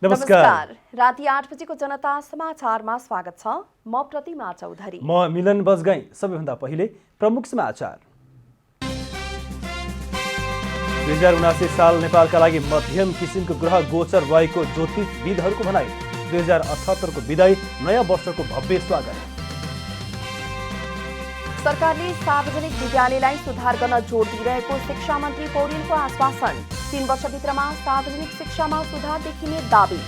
नमस्कार। राति 8 बजेको जनता समाचारमा स्वागत छ। म प्रतिमा चौधरी। म मिलन बजगाई। सबैभन्दा पहिले प्रमुख समाचार। 2079 साल नेपालका लागि मध्यम किसिमको ग्रह गोचर रहेको ज्योतिषविदहरूको भनाइ। 2078 को विदाई, नयाँ वर्षको भव्य स्वागत। सरकारले सार्वजनिक विद्यालयलाई सुधार गर्न जोड दिइरहेको शिक्षा मन्त्री पौडेलको आश्वासन। 3 वर्षभित्रमा सार्वजनिक शिक्षामा सुधार देखिने दाबी।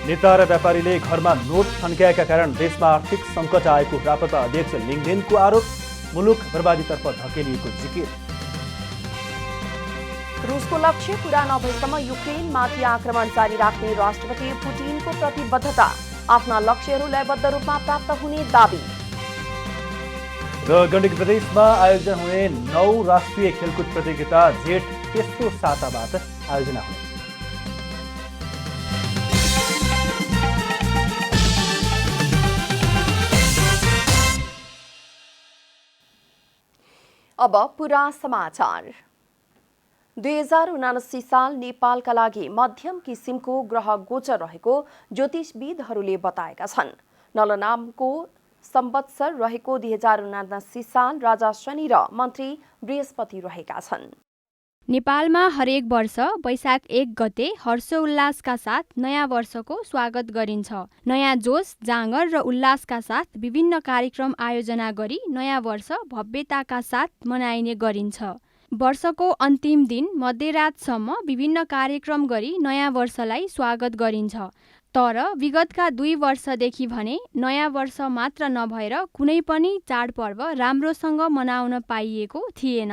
नेता र व्यापारीले घरमा नोट थन्क्याएका कारण देशमा आर्थिक सङ्कट आएको रापरपा अध्यक्ष लिङ्गदेनको आरोप। मुलुक बर्बादीतर्फ धकेलिएको जिकिर। रुसको लक्ष्य पूरा नभएसम्म युक्रेनमाथि आक्रमण जारी राख्ने राष्ट्रपति पुटिनको प्रतिबद्धता। आफ्ना लक्ष्यहरू लयबद्ध रूपमा प्राप्त हुने दाबी। र गण्डकी प्रदेशमा आयोजना हुने 9 राष्ट्रिय खेलकुद प्रतियोगिता जेठ तेस्रो साताबाट आयोजना हुने। अब पुरा समाचार। 2079 साल नेपालका लागि मध्यम किसिमको ग्रह गोचर रहेको ज्योतिषविदहरूले बताएका छन्। नलनामको संवत्सर रहेको 2079 साल राजा शनि र मन्त्री बृहस्पति रहेका छन्। नेपालमा हरेक वर्ष वैशाख 1 गते हर्षोल्लासका साथ नयाँ वर्षको स्वागत गरिन्छ। नयाँ जोश, जाँगर र उल्लासका साथ विभिन्न कार्यक्रम आयोजना गरी नयाँ वर्ष भव्यताका साथ मनाइने गरिन्छ। वर्षको अन्तिम दिन मध्यरातसम्म विभिन्न कार्यक्रम गरी नयाँ वर्षलाई स्वागत गरिन्छ। तर विगतका 2 वर्षदेखि भने नयाँ वर्ष मात्र नभएर कुनै पनि चाडपर्व राम्रोसँग मनाउन पाइएको थिएन।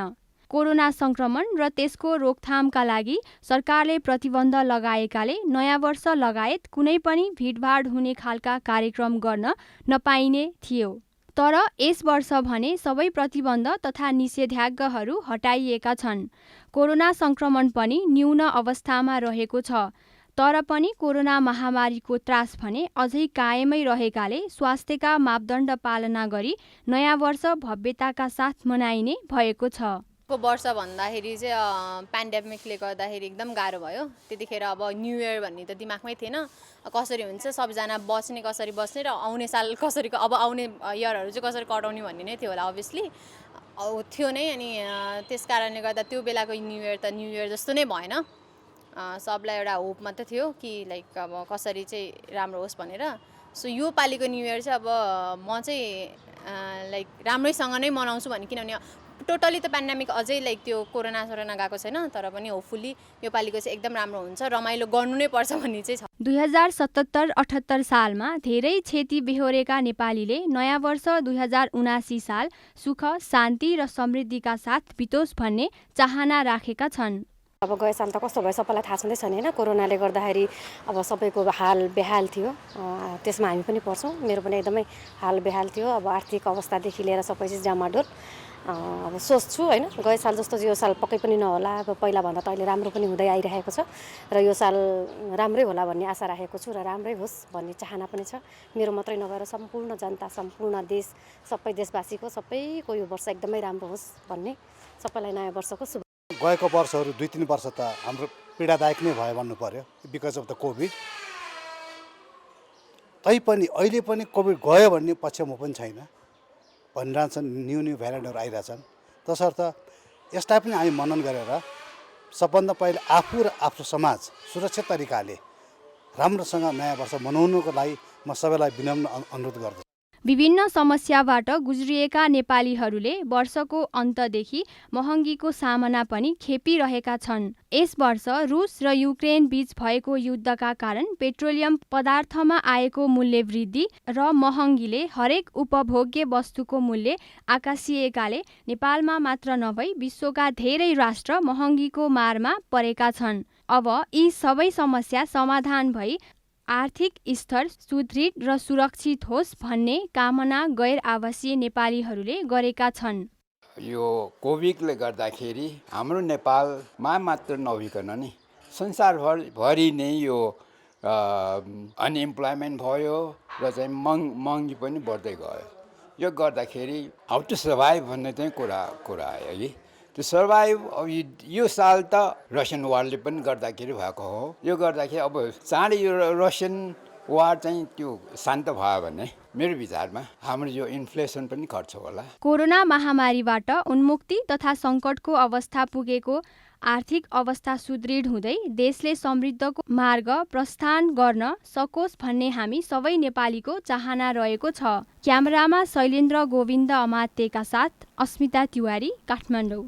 कोरोना संक्रमण र त्यसको रोकथामका लागि सरकारले प्रतिबन्ध लगाएकाले नयाँ वर्ष लगायत कुनै पनि भिडभाड हुने खालका कार्यक्रम गर्न नपाइने थियो। तर यस वर्ष भने सबै प्रतिबन्ध तथा निषेधाज्ञाहरू हटाइएका छन्। कोरोना संक्रमण पनि न्यून अवस्थामा रहेको छ। तर पनि कोरोना महामारीको त्रास भने अझै कायमै रहेकाले स्वास्थ्यका मापदण्ड पालना गरी नयाँ वर्ष भव्यताका साथ मनाइने भएको छ। को वर्ष भन्दाखेरि चाहिँ पेन्डेमिकले गर्दाखेरि एकदम गाह्रो भयो। त्यतिखेर अब न्यू इयर भन्ने त दिमागमै थिएन। कसरी हुन्छ, सबजना बस्ने कसरी बस्ने र आउने साल कसरी, अब आउने इयरहरू चाहिँ कसरी कटाउने भन्ने नै थियो होला अभियसली थियो नै। अनि त्यस कारणले गर्दा त्यो बेलाको न्यू इयर त न्यू इयर जस्तो नै भएन। सबलाई एउटा होप मात्रै थियो कि लाइक अब कसरी चाहिँ राम्रो होस् भनेर। सो यो पालिको न्यू इयर चाहिँ अब म चाहिँ लाइक राम्रैसँग नै मनाउँछु भने, किनभने टोटली त पेन्डेमिक अझै लाइक त्यो कोरोना गएको छैन। तर पनि होपफुली यो पालिको चाहिँ एकदम राम्रो हुन्छ, रमाइलो गर्नु नै पर्छ भन्ने चाहिँ छ। 2077-78 सालमा धेरै क्षति बेहोरेका नेपालीले नयाँ वर्ष 2079 साल सुख, शान्ति र समृद्धिका साथ बितोस् भन्ने चाहना राखेका छन्। अब गए साल त कस्तो भयो सबैलाई थाहा छँदै छ नि होइन। कोरोनाले गर्दाखेरि अब सबैको हाल बेहाल थियो। त्यसमा हामी पनि पर्छौँ। मेरो पनि एकदमै हाल बेहाल थियो। अब आर्थिक अवस्थादेखि लिएर सबै चिज डामाडोल। अब सोच्छु होइन, गए साल जस्तो यो साल पक्कै पनि नहोला। अब पहिलाभन्दा त अहिले राम्रो पनि हुँदै आइरहेको छ र यो साल राम्रै होला भन्ने आशा राखेको छु र राम्रै होस् भन्ने चाहना पनि छ। मेरो मात्रै नभएर सम्पूर्ण जनता, सम्पूर्ण देश, सबै देशवासीको सबैको यो वर्ष एकदमै राम्रो होस् भन्ने, सबैलाई नयाँ वर्षको शुभ। गएको वर्षहरू 2-3 वर्ष त हाम्रो पीडादायक नै भयो भन्नु पर्यो, बिकज अफ द कोभिड। तैपनि अहिले पनि कोभिड गयो भन्ने पक्षमा पनि छैन भनिरहन्छन्। न्यू भ्यारिएन्टहरू आइरहेछन्। तसर्थ यसलाई पनि हामी मनन गरेर सबभन्दा पहिले आफू र आफ्नो समाज सुरक्षित तरिकाले राम्रोसँग नयाँ वर्ष मनाउनुको लागि म सबैलाई विनम्र अनुरोध गर्दछु। विभिन्न समस्याबाट गुज्रिएका नेपालीहरूले वर्षको अन्तदेखि महँगीको सामना पनि खेपिरहेका छन्। यस वर्ष रुस र युक्रेन बीच भएको युद्धका कारण पेट्रोलियम पदार्थमा आएको मूल्य वृद्धि र महँगीले हरेक उपभोग्य वस्तुको मूल्य आकासिएकाले नेपालमा मात्र नभई विश्वका धेरै राष्ट्र महँगीको मारमा परेका छन्। अब यी सबै समस्या समाधान भई आर्थिक स्तर सुदृढ र सुरक्षित होस् भन्ने कामना गैर आवासीय नेपालीहरूले गरेका छन्। यो कोभिडले गर्दाखेरि हाम्रो नेपालमा मात्र नभइकन नि संसारभरि नै यो अनइम्प्लोइमेन्ट भयो र चाहिँ महँगी पनि बढ्दै गयो। यो गर्दाखेरि हाउ टु सर्भाइभ भन्ने चाहिँ कुरा आयो कि त्यो सर्भाइभ अब यो साल त रसियन वारले पनि गर्दाखेरि भएको हो। यो गर्दाखेरि अब चाँडै यो रसियन वार चाहिँ त्यो शान्त भयो भने मेरो विचारमा हाम्रो यो इन्फ्लेसन पनि घट्छ होला। कोरोना महामारीबाट उन्मुक्ति तथा सङ्कटको अवस्था पुगेको आर्थिक अवस्था सुदृढ हुँदै देशले समृद्धको मार्ग प्रस्थान गर्न सकोस् भन्ने हामी सबै नेपालीको चाहना रहेको छ। क्यामेरामा शैलेन्द्र गोविन्द अमात्यका साथ अस्मिता तिवारी, काठमाडौँ।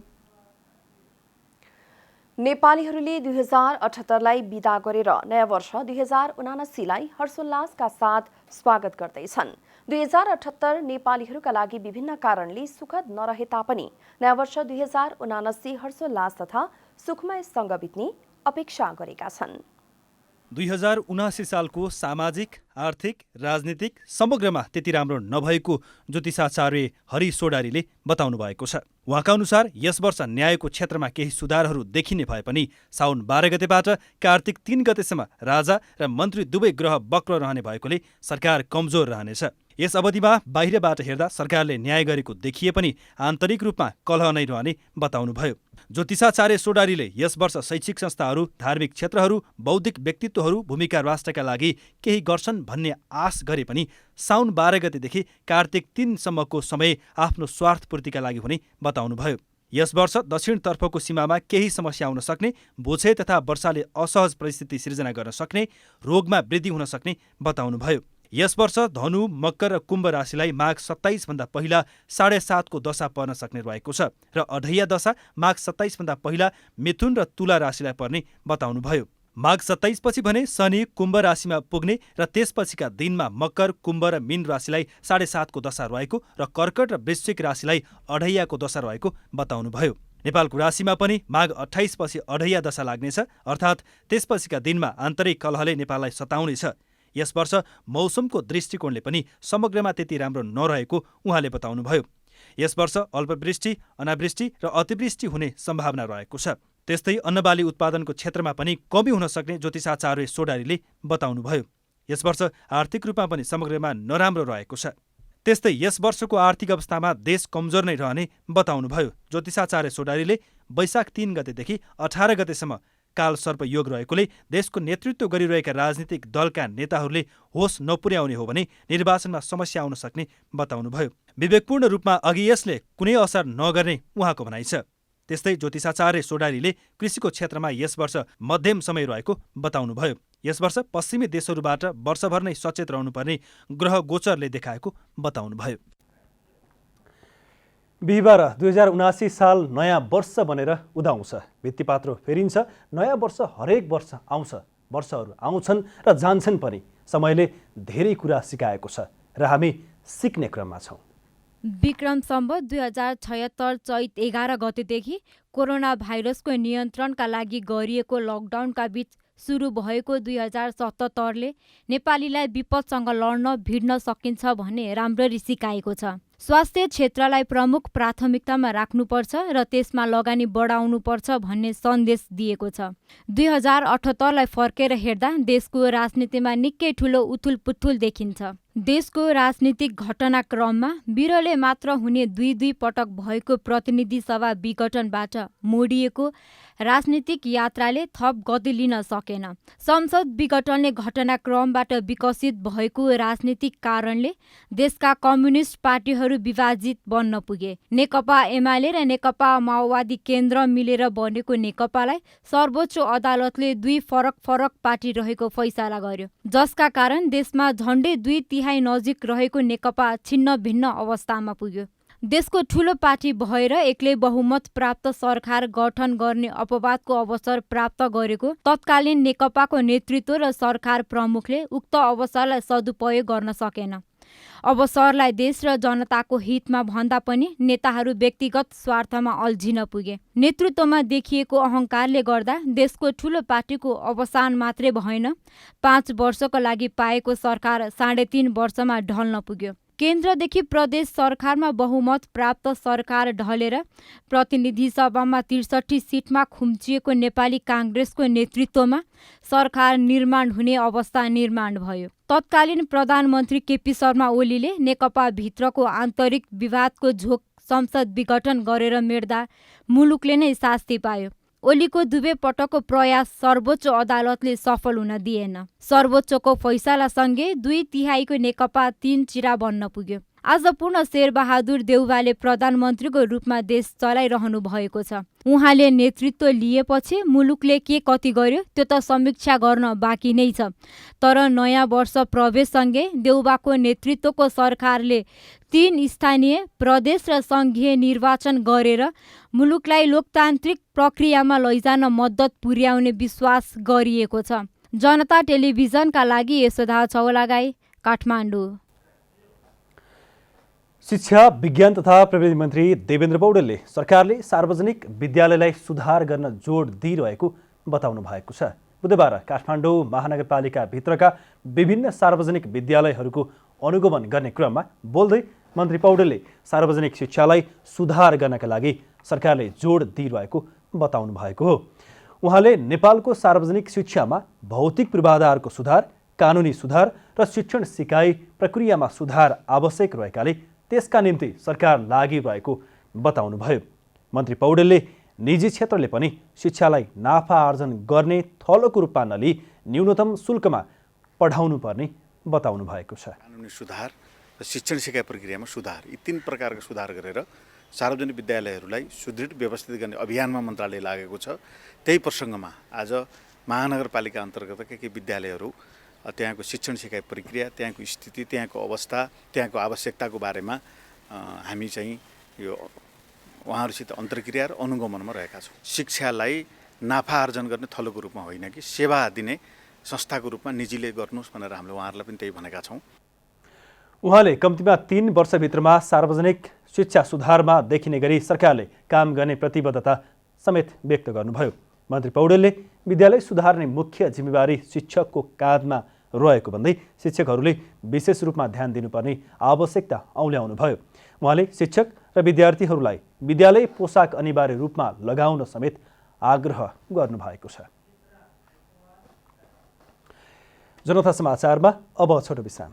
नेपालीहरूले 2078लाई बिदा गरेर नयाँ वर्ष 2079लाई हर्षोल्लासका साथ स्वागत गर्दैछन्। 2078 नेपालीहरूका लागि विभिन्न कारणले सुखद नरहे तापनि नयाँ वर्ष 2079 हर्षोल्लास तथा सुखमयसँग बित्ने अपेक्षा गरेका छन्। 2079 सालको सामाजिक, आर्थिक, राजनीतिक समग्रमा त्यति राम्रो नभएको ज्योतिषाचार्य हरि सोडारीले बताउनु भएको छ। उहाँका अनुसार यस वर्ष न्यायको क्षेत्रमा केही सुधारहरू देखिने भए पनि साउन 12 गतेबाट कार्तिक 3 गतेसम्म राजा र मन्त्री दुवै ग्रह वक्र रहने भएकोले सरकार कमजोर रहनेछ। यस अवधिमा बाहिरबाट हेर्दा सरकारले न्याय गरेको देखिए पनि आन्तरिक रूपमा कलह नै रहने बताउनुभयो। ज्योतिषाचार्य सोडारीले यस वर्ष शैक्षिक संस्थाहरू, धार्मिक क्षेत्रहरू, बौद्धिक व्यक्तित्वहरू भूमिका राष्ट्रका लागि केही गर्छन् भन्ने आश गरे पनि साउन 12 गतेदेखि कार्तिक 3 सम्मको समय आफ्नो स्वार्थपूर्तिका लागि हुने बताउनुभयो। यस वर्ष दक्षिणतर्फको सीमामा केही समस्या आउन सक्ने, बोछे तथा वर्षाले असहज परिस्थिति सिर्जना गर्न सक्ने, रोगमा वृद्धि हुन सक्ने बताउनुभयो। यस वर्ष धनु, मकर र कुम्भ राशिलाई माघ 27 भन्दा पहिला 7.5 को दशा पर्न सक्ने रहेको छ र अढैया दशा माघ 27 भन्दा पहिला मिथुन र तुला राशिलाई पर्ने बताउनुभयो। माघ 27 पछि भने शनि कुम्भ राशिमा पुग्ने र त्यसपछिका दिनमा मकर, कुम्भ र मीन राशिलाई 7.5 को दशा रहेको र कर्कट र वृश्चिक राशिलाई अढैयाको दशा रहेको बताउनुभयो। नेपालको राशिमा पनि माघ 28 पछि अढैया दशा लाग्नेछ, अर्थात् त्यसपछिका दिनमा आन्तरिक कलहले नेपाललाई सताउनेछ। यस वर्ष मौसमको दृष्टिकोणले पनि समग्रमा त्यति राम्रो नरहेको उहाँले बताउनुभयो। यस वर्ष अल्पवृष्टि, अनावृष्टि र अतिवृष्टि हुने सम्भावना रहेको छ। त्यस्तै अन्नबाली उत्पादनको क्षेत्रमा पनि कमी हुन सक्ने ज्योतिषाचार्य सोडारीले बताउनुभयो। यस वर्ष आर्थिक रूपमा पनि समग्रमा नराम्रो रहेको छ। त्यस्तै यस वर्षको आर्थिक अवस्थामा देश कमजोर नै रहने बताउनुभयो। ज्योतिषाचार्य सोडारीले वैशाख 3 गतेदेखि 18 गतेसम्म काल सर्प योग रहेकोले देशको नेतृत्व गरिरहेका राजनीतिक दलका नेताहरूले होस नपुर्याउने हो भने निर्वाचनमा समस्या आउन सक्ने बताउनुभयो। विवेकपूर्ण रूपमा अघि यसले कुनै असर नगर्ने उहाँको भनाइ छ। त्यस्तै ज्योतिषाचार्य सोडारीले कृषिको क्षेत्रमा यस वर्ष मध्यम समय रहेको बताउनुभयो। यस वर्ष पश्चिमी देशहरूबाट वर्षभर नै सचेत रहनुपर्ने ग्रह गोचरले देखाएको बताउनुभयो। बिहिबार 2079 साल नयाँ वर्ष बनेर उदाउँछ, भित्तिपात्रो फेरिन्छ, नयाँ वर्ष हरेक वर्ष आउँछ, वर्षहरू आउँछन् र जान्छन् पनि। समयले धेरै कुरा सिकाएको छ र हामी सिक्ने क्रममा छौँ। विक्रम सम्वत 2076 चैत 11 गतेदेखि कोरोना भाइरसको नियन्त्रणका लागि गरिएको लकडाउनका बीच सुरु भएको 2077ले नेपालीलाई विपदसँग लड्न भिड्न सकिन्छ भन्ने राम्ररी सिकाएको छ। स्वास्थ्य क्षेत्रलाई प्रमुख प्राथमिकतामा राख्नुपर्छ र त्यसमा लगानी बढाउनुपर्छ भन्ने सन्देश दिएको छ। 2078लाई फर्केर हेर्दा देशको राजनीतिमा निकै ठुलो उथुलपुथुल देखिन्छ। देशको राजनीतिक घटनाक्रममा बिरले मात्र हुने 2 पटक भएको प्रतिनिधि सभा विघटनबाट मोडिएको राजनीतिक यात्राले थप गति लिन सकेन। संसद विघटनले घटनाक्रमबाट विकसित भएको राजनीतिक कारणले देशका कम्युनिस्ट पार्टीहरू विभाजित बन्न पुगे। नेकपा एमाले र नेकपा माओवादी केन्द्र मिलेर बनेको नेकपालाई सर्वोच्च अदालतले 2 फरक पार्टी रहेको फैसला गर्यो, जसका कारण देशमा झण्डै 2/3 नजिक रहेको नेकपा छिन्न भिन्न अवस्थामा पुग्यो। देशको ठूलो पार्टी भएर एक्लै बहुमत प्राप्त सरकार गठन गर्ने अपवादको अवसर प्राप्त गरेको तत्कालीन नेकपाको नेतृत्व र सरकार प्रमुखले उक्त अवसरलाई सदुपयोग गर्न सकेन। अवसरलाई देश र जनताको हितमा भन्दा पनि नेताहरू व्यक्तिगत स्वार्थमा अल्झिन पुगे। नेतृत्वमा देखिएको अहङ्कारले गर्दा देशको ठूलो पार्टीको अवसान मात्रै भएन, 5 वर्षको लागि पाएको सरकार 3.5 वर्षमा ढल्न पुग्यो। केन्द्रदेखि प्रदेश सरकारमा बहुमत प्राप्त सरकार ढलेर प्रतिनिधि सभामा 63 सिटमा खुम्चिएको नेपाली काङ्ग्रेसको नेतृत्वमा सरकार निर्माण हुने अवस्था निर्माण भयो। तत्कालीन प्रधानमन्त्री केपी शर्मा ओलीले नेकपा भित्रको आन्तरिक विवादको झोक संसद विघटन गरेर मेट्दा मुलुकले नै शास्ति पायो। ओलीको दुवै पटकको प्रयास सर्वोच्च अदालतले सफल हुन दिएन। सर्वोच्चको फैसलासँगै 2/3 नेकपा 3 चिरा बन्न पुग्यो। आज पुनः शेरबहादुर देउवाले प्रधानमन्त्रीको रूपमा देश चलाइरहनु भएको छ। उहाँले नेतृत्व लिएपछि मुलुकले के कति गर्यो त्यो त समीक्षा गर्न बाँकी नै छ। तर नयाँ वर्ष प्रवेशसँगै देउवाको नेतृत्वको सरकारले 3 स्थानीय प्रदेश र सङ्घीय निर्वाचन गरेर मुलुकलाई लोकतान्त्रिक प्रक्रियामा लैजान मद्दत पुर्याउने विश्वास गरिएको छ। जनता टेलिभिजनका लागि यशोदा चौलागाई, काठमाडौँ। शिक्षा, विज्ञान तथा प्रविधि मन्त्री देवेन्द्र पौडेलले सरकारले सार्वजनिक विद्यालयलाई सुधार गर्न जोड दिइरहेको बताउनु भएको छ। बुधबार काठमाडौँ महानगरपालिकाभित्रका विभिन्न सार्वजनिक विद्यालयहरूको अनुगमन गर्ने क्रममा बोल्दै मन्त्री पौडेलले सार्वजनिक शिक्षालाई सुधार गर्नका लागि सरकारले जोड दिइरहेको बताउनु भएको हो। उहाँले नेपालको सार्वजनिक शिक्षामा भौतिक पूर्वाधारको सुधार, कानुनी सुधार र शिक्षण सिकाइ प्रक्रियामा सुधार आवश्यक रहेकाले त्यसका निम्ति सरकार लागिरहेको बताउनुभयो। मन्त्री पौडेलले निजी क्षेत्रले पनि शिक्षालाई नाफा आर्जन गर्ने थलोको रूपमा नलिई न्यूनतम शुल्कमा पढाउनु पर्ने बताउनु भएको छ। कानुनी सुधार र शिक्षण सिकाइ प्रक्रियामा सुधार, यी 3 प्रकारका सुधार गरेर सार्वजनिक विद्यालयहरूलाई सुदृढ व्यवस्थित गर्ने अभियानमा मन्त्रालय लागेको छ। त्यही प्रसङ्गमा आज महानगरपालिका अन्तर्गतका केही विद्यालयहरू त्यहाँको शिक्षण सिकाइ प्रक्रिया, त्यहाँको स्थिति, त्यहाँको अवस्था, त्यहाँको आवश्यकताको बारेमा हामी चाहिँ यो उहाँहरूसित अन्तर्क्रिया र अनुगमनमा रहेका छौँ। शिक्षालाई नाफा आर्जन गर्ने थलोको रूपमा होइन कि सेवा दिने संस्थाको रूपमा निजीले गर्नुहोस् भनेर हामीले उहाँहरूलाई पनि त्यही भनेका छौँ। उहाँले कम्तीमा 3 वर्षभित्रमा सार्वजनिक शिक्षा सुधारमा देखिने गरी सरकारले काम गर्ने प्रतिबद्धता समेत व्यक्त गर्नुभयो। मन्त्री पौडेलले विद्यालय सुधार्ने मुख्य जिम्मेवारी शिक्षकको काँधमा रहेको भन्दै शिक्षकहरूले विशेष रूपमा ध्यान दिनुपर्ने आवश्यकता औल्याउनुभयो। उहाँले शिक्षक र विद्यार्थीहरूलाई विद्यालय पोसाक अनिवार्य रूपमा लगाउन समेत आग्रह गर्नुभएको छ। जनता समाचारमा अब छोटो विश्राम।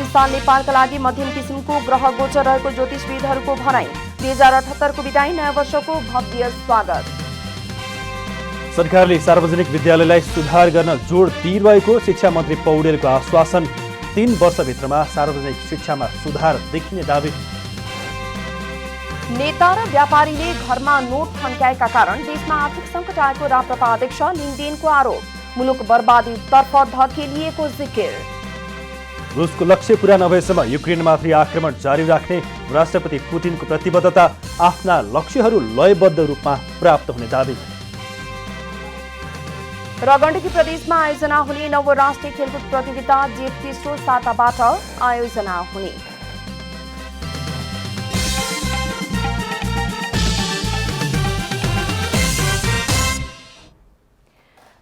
साल नेपालका लागि मध्यम किसिमको ग्रह गोचर रहेको ज्योतिषविदहरूको भनाई। 2078 को बिदाई, नयाँ वर्षको भव्य स्वागत। सरकारले सार्वजनिक विद्यालयलाई सुधार गर्न जोड दिइरहेको शिक्षा मन्त्री पौडेलको आश्वासन। 3 वर्षभित्रमा सार्वजनिक शिक्षामा सुधार देखिने दावी। नेता र व्यापारीले घरमा नोट थन्क्याएका कारण देशमा आर्थिक सङ्कट आएको राप्रपा अध्यक्ष लिङदेनको आरोप। मुलुक बर्बादीतर्फ धकेलिएको जिकिर। रुसको लक्ष्य पूरा नभएसम्म युक्रेनमाथि आक्रमण जारी राख्ने राष्ट्रपति पुतिनको प्रतिबद्धता। आफ्ना लक्ष्यहरू लयबद्ध रूपमा प्राप्त हुने दावी। र गण्डकी प्रदेशमा आयोजना हुने नव राष्ट्रिय खेलकुद प्रतियोगिता जेठ तेस्रो साताबाट आयोजना हुने।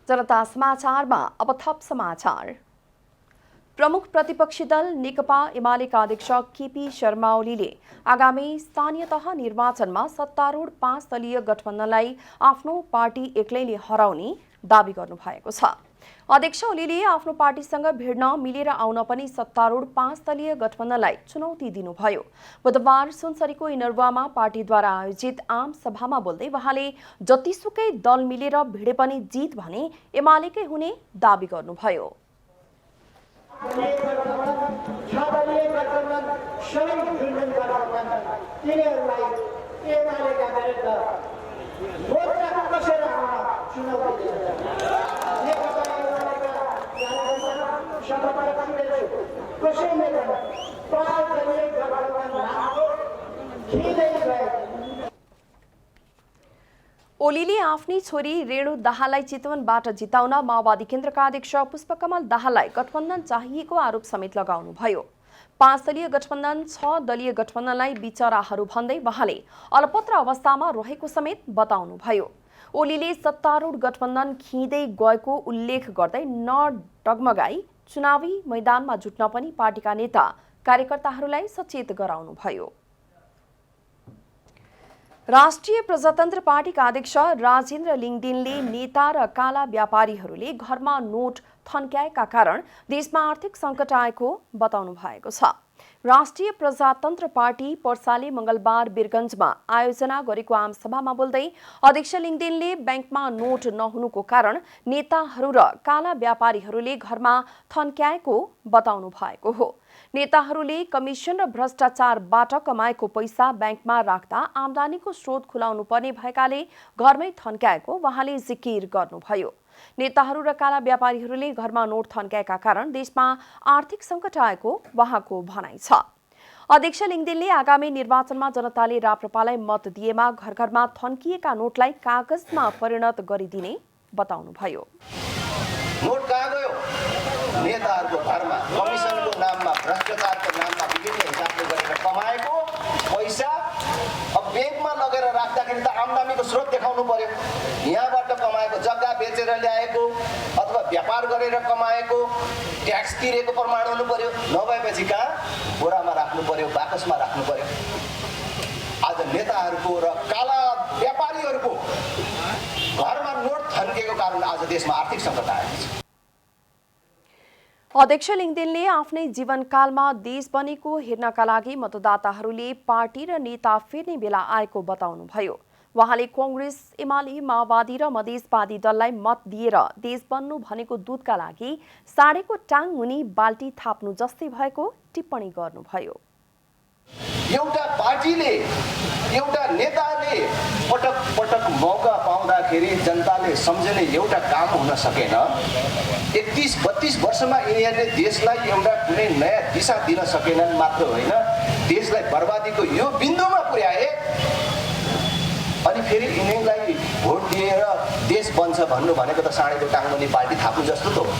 जनता समाचारमा अब थप समाचार। प्रमुख प्रतिपक्षी दल नेकपा एमालेका अध्यक्ष केपी शर्मा ओलीले आगामी स्थानीय तह निर्वाचनमा सत्तारूढ 5 दलीय गठबन्धनलाई आफ्नो पार्टी एक्लैले हराउने दावी गर्नुभएको छ। अध्यक्ष ओलीले आफ्नो पार्टीसँग भिड्न मिलेर आउन पनि सत्तारूढ 5 दलीय गठबन्धनलाई चुनौती दिनुभयो। बुधबार सुनसरीको इनरवामा पार्टीद्वारा आयोजित आम सभामा बोल्दै उहाँले जतिसुकै दल मिलेर भिडे पनि जित भने एमालेकै हुने दावी गर्नुभयो। ओलीले आफ्नी छोरी रेणु दाहाललाई चितवनबाट जिताउन माओवादी केन्द्रका अध्यक्ष पुष्पकमल दाहाललाई गठबन्धन चाहिएको आरोप समेत लगाउनुभयो। 5 दलीय गठबन्धन 6 दलीय गठबन्धनलाई बिचराहरू भन्दै उहाँले अलपत्र अवस्थामा रहेको समेत बताउनुभयो। ओलीले सत्तारूढ गठबन्धन खिँदै गएको उल्लेख गर्दै नडगमगाई चुनावी मैदानमा जुट्न पनि पार्टीका नेता कार्यकर्ताहरूलाई सचेत गराउनुभयो। राष्ट्रिय प्रजातन्त्र पार्टीका अध्यक्ष राजेन्द्र लिङदेनले नेता र काला व्यापारीहरूले घरमा नोट थन्क्याएका कारण देशमा आर्थिक सङ्कट आएको बताउनु भएको छ। राष्ट्रिय प्रजातन्त्र पार्टी पर्साले मंगलबार वीरगञ्जमा आयोजना गरेको आमसभामा बोल्दै अध्यक्ष लिङदेनले ब्याङ्कमा नोट नहुनुको कारण नेताहरू र काला व्यापारीहरूले घरमा थन्क्याएको बताउनु भएको हो। नेताहरूले कमिसन र भ्रष्टाचारबाट कमाएको पैसा ब्याङ्कमा राख्दा आम्दानीको स्रोत खुलाउनु पर्ने भएकाले घरमै थन्क्याएको उहाँले जिकिर गर्नुभयो। नेताहरू र काला व्यापारीहरूले घरमा नोट थन्क्याएका कारण देशमा आर्थिक सङ्कट आएको उहाँको भनाइ छ। अध्यक्ष लिङदेनले आगामी निर्वाचनमा जनताले राप्रपालाई मत दिएमा घर घरमा थन्किएका नोटलाई कागजमा परिणत गरिदिने बताउनुभयो। नोट कहाँ गयो? नेताहरूको घरमा कमिसनको नाममा भ्रष्टाचारको नाममा विभिन्न हिसाबले गरेर कमाएको पैसा अब ब्याङ्कमा लगेर राख्दाखेरि त आम्दानीको स्रोत देखाउनु पर्यो। यहाँबाट कमाएको जग्गा बेचेर ल्याएको अथवा व्यापार गरेर कमाएको ट्याक्स तिरेको प्रमाण हुनु पर्यो। नभएपछि कहाँ बोरामा राख्नु पर्यो, बाकसमा राख्नु पर्यो। आज नेताहरूको र काला व्यापारीहरूको घरमा नोट थन्किएको कारण आज देशमा आर्थिक सङ्कट आएको छ। अध्यक्ष लिङदेनले आफ्नै जीवनकालमा देश बनेको हेर्नका लागि मतदाताहरूले पार्टी र नेता फेर्ने बेला आएको बताउनुभयो। उहाँले कांग्रेस, एमाले, माओवादी र मधेसवादी दललाई मत दिएर देश बन्नु भनेको दूधका लागि साँढेको टाङ मुनि बाल्टी थाप्नु जस्तै भएको टिप्पणी गर्नुभयो। एउटा पार्टीले, एउटा नेताले पटक पटक मौका पाउँदाखेरि जनताले सम्झने एउटा काम हुन सकेन। 31-32 वर्षमा यिनीहरूले देशलाई एउटा कुनै नयाँ दिशा दिन सकेनन् मात्र होइन, देशलाई बर्बादीको यो बिन्दुमा पुर्याए। अनि फेरि यिनीहरूलाई भोट दिएर देश बन्छ भन्नु भनेको त साँढेको टाङमुनि बाल्टी थाप्नु जस्तो त हो।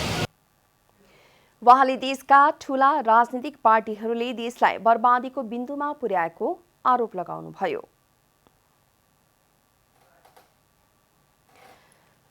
उहाँले देशका ठूला राजनीतिक पार्टीहरूले देशलाई बर्बादीको बिन्दुमा पुर्याएको आरोप लगाउनुभयो।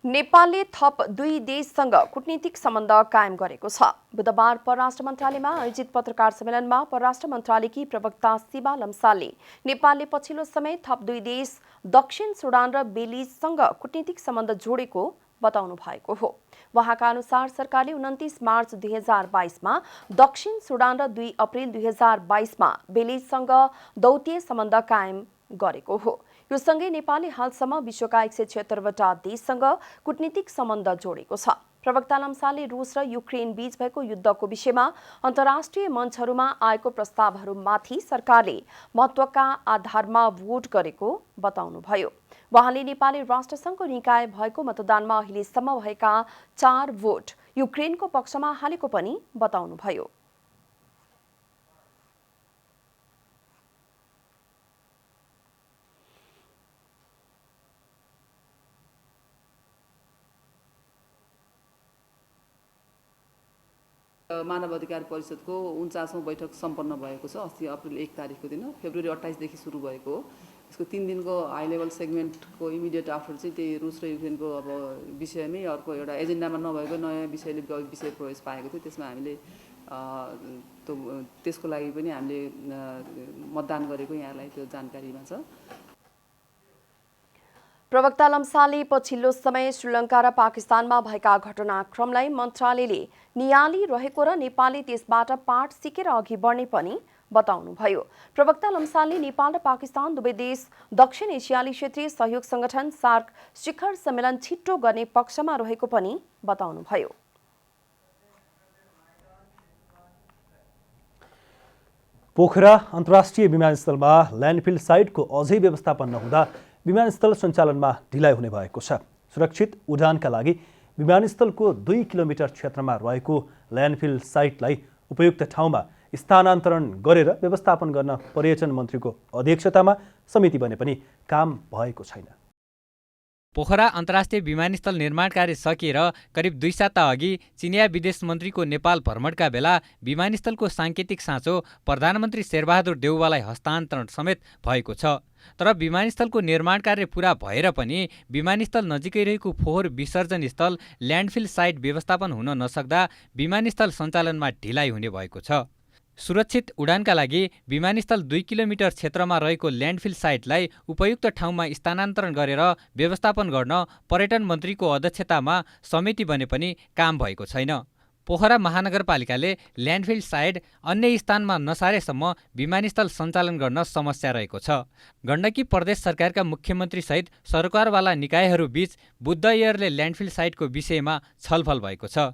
नेपालले थप 2 देशसँग कूटनीतिक सम्बन्ध कायम गरेको छ। बुधबार परराष्ट्र मन्त्रालयमा आयोजित पत्रकार सम्मेलनमा परराष्ट्र मन्त्रालयकी प्रवक्ता शिवा लम्सालले नेपालले पछिल्लो समय थप 2 देश दक्षिण सुडान र बेलिजसँग कूटनीतिक सम्बन्ध जोडेको बताउनु भएको हो। उहाँका अनुसार सरकारले 29 मार्च 2022 मा दक्षिण सुडान र 2 अप्रिल 2022 मा बेलिजसँग दौत्य सम्बन्ध कायम गरेको हो। यो सँगै नेपालले हालसम्म विश्वका 176 वटा देशसँग कूटनीतिक सम्बन्ध जोडेको छ। प्रवक्ता लम्सालले रुस र युक्रेन बीच भएको युद्धको विषयमा अन्तर्राष्ट्रिय मञ्चहरूमा आएको प्रस्तावहरूमाथि सरकारले महत्त्वका आधारमा भोट गरेको बताउनुभयो। उहाँले नेपाली राष्ट्रसङ्घको निकाय भएको मतदानमा अहिलेसम्म भएका 4 भोट युक्रेनको पक्षमा हालेको पनि बताउनुभयो। मानव अधिकार परिषदको 49औं बैठक सम्पन्न भएको छ। अस्ति अप्रिल 1 तारिकको दिन, फेब्रुअरी 28 देखि सुरु भएको हो। यसको 3 दिनको हाई लेभल सेगमेन्टको इमिडिएट आफ्टर चाहिँ त्यही रुस र युक्रेनको अब विषयमै अर्को एउटा एजेन्डामा नभएको नयाँ विषय प्रवेश पाएको थियो। त्यसमा हामीले त्यसको लागि पनि हामीले मतदान गरेको यहाँलाई त्यो जानकारीमा छ। प्रवक्ता लम्सालले पछिल्लो समय श्रीलङ्का र पाकिस्तानमा भएका घटनाक्रमलाई मन्त्रालयले नियालिरहेको र नेपालले त्यसबाट पाठ सिकेर अघि बढ्ने पनि बताउनुभयो। प्रवक्ता लम्सालले नेपाल र पाकिस्तान दुवै देश दक्षिण एसियाली क्षेत्रीय सहयोग संगठन सार्क शिखर सम्मेलन छिट्टो गर्ने पक्षमा रहेको पनि बताउनुभयो। पोखरा अन्तर्राष्ट्रिय विमानस्थलमा ल्यान्डफिल साइटको अझै व्यवस्थापन नहुँदा विमानस्थल सञ्चालनमा ढिलाइ हुने भएको छ। सुरक्षित उडानका लागि विमानस्थलको 2 किलोमिटर क्षेत्रमा रहेको ल्यान्डफिल साइटलाई उपयुक्त ठाउँमा स्थानान्तरण गरेर व्यवस्थापन गर्न पर्यटन मन्त्रीको अध्यक्षतामा समिति बने पनि काम भएको छैन। पोखरा अन्तर्राष्ट्रिय विमानस्थल निर्माण कार्य सकिएर करिब 2 साता अघि चिनिया विदेश मन्त्रीको नेपाल भ्रमणका बेला विमानस्थलको साङ्केतिक साँचो प्रधानमन्त्री शेरबहादुर देउवालाई हस्तान्तरण समेत भएको छ। तर विमानस्थलको निर्माण कार्य पूरा भएर पनि विमानस्थल नजिकै रहेको फोहोर विसर्जन स्थल ल्यान्डफिल साइट व्यवस्थापन हुन नसक्दा विमानस्थल सञ्चालनमा ढिलाइ हुने भएको छ। सुरक्षित उडानका लागि विमानस्थल 2 किलोमिटर क्षेत्रमा रहेको ल्यान्डफिल साइटलाई उपयुक्त ठाउँमा स्थानान्तरण गरेर व्यवस्थापन गर्न पर्यटन मन्त्रीको अध्यक्षतामा समिति बने पनि काम भएको छैन। पोखरा महानगरपालिकाले ल्यान्डफिल साइट अन्य स्थानमा नसारेसम्म विमानस्थल सञ्चालन गर्न समस्या रहेको छ। गण्डकी प्रदेश सरकारका मुख्यमन्त्रीसहित सरकारवाला निकायहरूबीच बुद्ध एयरले ल्यान्डफिल साइटको विषयमा छलफल भएको छ।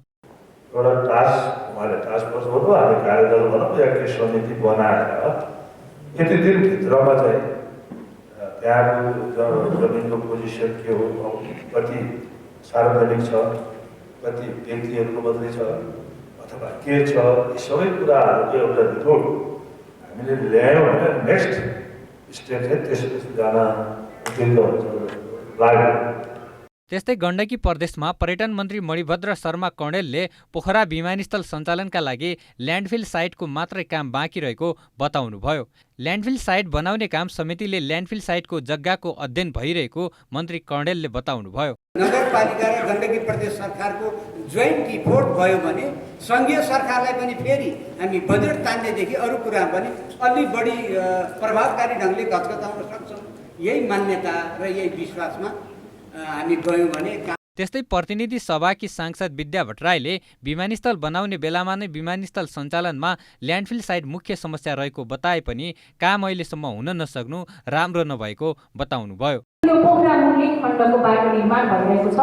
एउटा टास्क फोर्स भनौँ, हामी कार्यदल भनौँ, या केही समिति बनाएर यति दिनभित्रमा चाहिँ त्यहाँको जमिनको पोजिसन के हो, कति सार्वजनिक छ, कति व्यक्तिहरूको बदली छ अथवा के छ, यी सबै कुराहरूको एउटा रिपोर्ट हामीले ल्यायौँ भने नेक्स्ट स्टेप चाहिँ त्यसपछि जान उपयुक्त हुन्छ लाग्यो। त्यस्तै गण्डकी प्रदेशमा पर्यटन मन्त्री मणिभद्र शर्मा कौडेलले पोखरा विमानस्थल सञ्चालनका लागि ल्यान्डफिल साइटको मात्रै काम बाँकी रहेको बताउनुभयो। ल्यान्डफिल साइट बनाउने काम समितिले ल्यान्डफिल साइटको जग्गाको अध्ययन भइरहेको मन्त्री कौडेलले बताउनुभयो। नगरपालिका र गण्डकी प्रदेश सरकारको जोइन्ट इफोर्ट भयो भने सङ्घीय सरकारलाई पनि फेरि हामी बजेट तान्नेदेखि अरू कुरा पनि अलि बढी प्रभावकारी ढङ्गले घचघचाउन सक्छौँ। यही मान्यता र यही विश्वासमा हामी गयौँ भने। त्यस्तै प्रतिनिधि सभाकी सांसद विद्या भट्टराईले विमानस्थल बनाउने बेलामा नै विमानस्थल सञ्चालनमा ल्यान्डफिल साइट मुख्य समस्या रहेको बताए पनि काम अहिलेसम्म हुन नसक्नु राम्रो नभएको बताउनुभयो। यो पोखरा मुरली खण्डको बाटो निर्माण भइरहेको छ।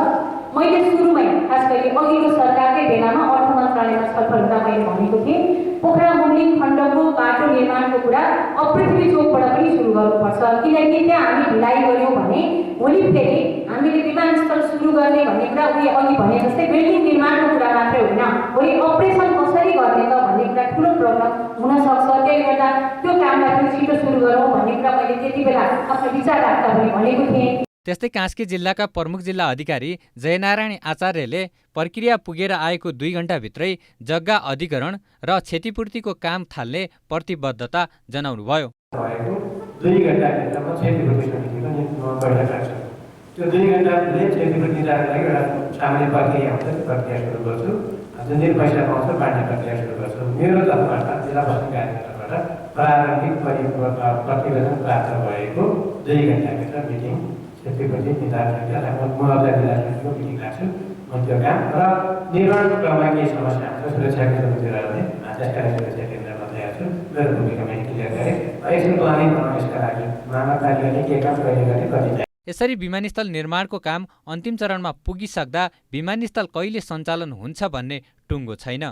मैले सुरुमै खास गरी अघिल्लो सरकारकै बेलामा अर्थ मन्त्रालयमा छलफल हुँदा मैले भनेको थिएँ पोखरा मुरली खण्डको बाटो निर्माणको कुरा अपृथ्वी चोकबाट पनि सुरु गर्नुपर्छ, किनकि त्यहाँ हामी ढिलाइ गऱ्यौँ भने भोलि फेरि हामीले विमानस्थल सुरु गर्ने भन्ने कुरा उयो अघि भने जस्तै बिल्डिङ निर्माणको कुरा मात्रै होइन, भोलि अपरेसन कसरी गर्ने त भन्ने कुरा ठुलो प्रब्लम हुनसक्छ। त्यसले गर्दा त्यो कामलाई पनि छिटो सुरु गरौँ भन्ने कुरा मैले त्यति बेला आफ्नो विचार राख्दा पनि भनेको थिएँ। त्यस्तै कास्की जिल्लाका प्रमुख जिल्ला अधिकारी जयनारायण आचार्यले प्रक्रिया पुगेर आएको 2 घण्टाभित्रै जग्गा अधिग्रहण र क्षतिपूर्तिको काम थाल्ने प्रतिबद्धता जनाउनुभयो। 2 घण्टाभित्रमा क्षतिपूर्ति समितिको बैठक लाग्छ। त्यो 2 घण्टाले क्षतिपूर्ति जानको लागि एउटा सामान्य प्रक्रिया हुन्छ, त्यो प्रक्रिया सुरु गर्छु। जुन दिन पैसा पाउँछ बाँड्ने प्रक्रिया सुरु गर्छु। मेरो तर्फबाट जिल्ला प्रशासन कार्यालयबाट प्रारम्भिक प्रतिवेदन प्राप्त भएको 2 घण्टाभित्र मिटिङ क्षतिपूर्ति निर्धारण मुआवजा निर्धारणको मिटिङ लाग्छु। म त्यो काम र निर्माणको क्रममा केही समस्या हुन्छ सुरक्षा केन्द्रतिर भने त्यसका लागि सुरक्षा केन्द्रमा तयार छु। मेरो भूमिकामा क्लियर गरेँ। एकछिन प्लानिङ बनाउन यसका लागि महानगरपालिकाले के काम कहिले गर्ने कति। यसरी विमानस्थल निर्माणको काम अन्तिम चरणमा पुगिसक्दा विमानस्थल कहिले सञ्चालन हुन्छ भन्ने टुङ्गो छैन।